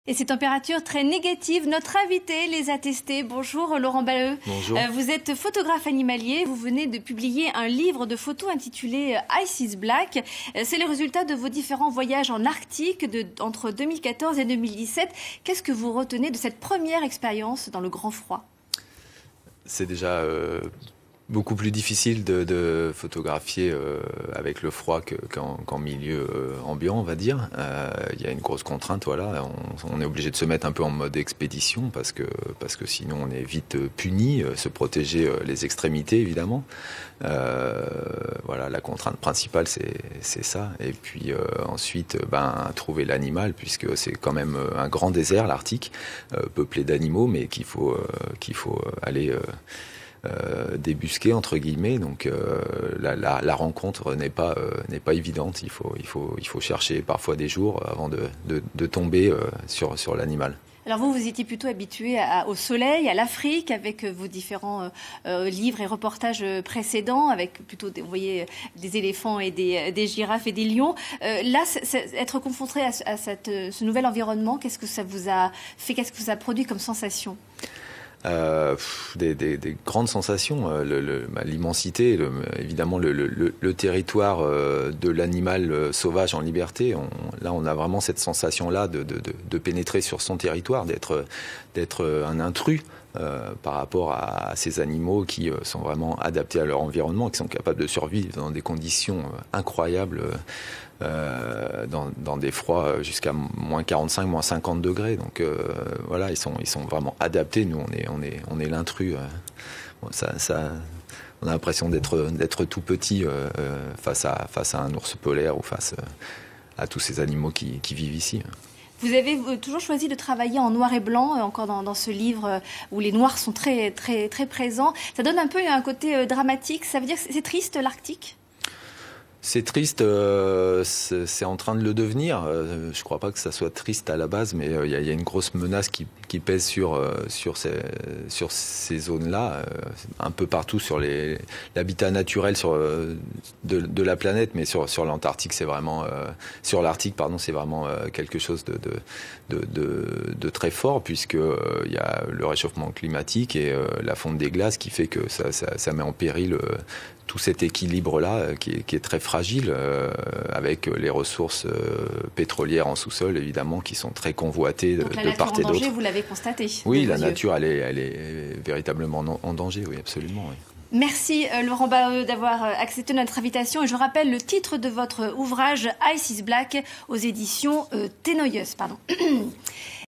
Et ces températures très négatives, notre invité les a testées. Bonjour Laurent Balleux. Bonjour. Vous êtes photographe animalier. Vous venez de publier un livre de photos intitulé Ice is Black. C'est le résultat de vos différents voyages en Arctique entre 2014 et 2017. Qu'est-ce que vous retenez de cette première expérience dans le grand froid ? C'est déjà beaucoup plus difficile de photographier avec le froid qu'en milieu ambiant, on va dire. Il y a une grosse contrainte, voilà. On est obligé de se mettre un peu en mode expédition parce que sinon on est vite puni, se protéger les extrémités évidemment. Voilà, la contrainte principale c'est ça. Et puis ensuite, trouver l'animal puisque c'est quand même un grand désert, l'Arctique, peuplé d'animaux, mais qu'il faut aller débusquer entre guillemets, donc la rencontre n'est pas évidente. Il faut chercher parfois des jours avant de tomber sur l'animal. Alors vous étiez plutôt habitué au soleil, à l'Afrique, avec vos différents livres et reportages précédents, avec plutôt vous voyez, des éléphants et des girafes et des lions. Là, être confronté à ce nouvel environnement, qu'est-ce que ça vous a fait, qu'est-ce que ça a produit comme sensation ? Des grandes sensations, l'immensité, évidemment le territoire de l'animal sauvage en liberté. Là, on a vraiment cette sensation-là de pénétrer sur son territoire, d'être un intrus par rapport à ces animaux qui sont vraiment adaptés à leur environnement, qui sont capables de survivre dans des conditions incroyables. Dans des froids jusqu'à moins 45, moins 50 degrés. Donc voilà, ils sont vraiment adaptés. Nous, on est l'intrus. On a l'impression d'être tout petit face à un ours polaire ou face à tous ces animaux qui vivent ici. Vous avez toujours choisi de travailler en noir et blanc, encore dans ce livre où les noirs sont très, très, très présents. Ça donne un peu un côté dramatique. Ça veut dire que c'est triste, l'Arctique ? C'est triste, c'est en train de le devenir. Je ne crois pas que ça soit triste à la base, mais il y a une grosse menace qui pèse sur ces zones-là, un peu partout sur l'habitat naturel de la planète, mais sur l'Antarctique, c'est vraiment sur l'Arctique, pardon, c'est vraiment quelque chose de très fort, puisque il y a le réchauffement climatique et la fonte des glaces qui fait que ça met en péril tout cet équilibre-là qui est très fragile, avec les ressources pétrolières en sous-sol, évidemment, qui sont très convoitées de part et d'autre. Danger, vous l'avez constaté. Oui, la nature, elle est véritablement en danger, oui, absolument. Oui. Merci Laurent Balleux d'avoir accepté notre invitation. Et je rappelle le titre de votre ouvrage Ice is Black aux éditions Tenoyeuse.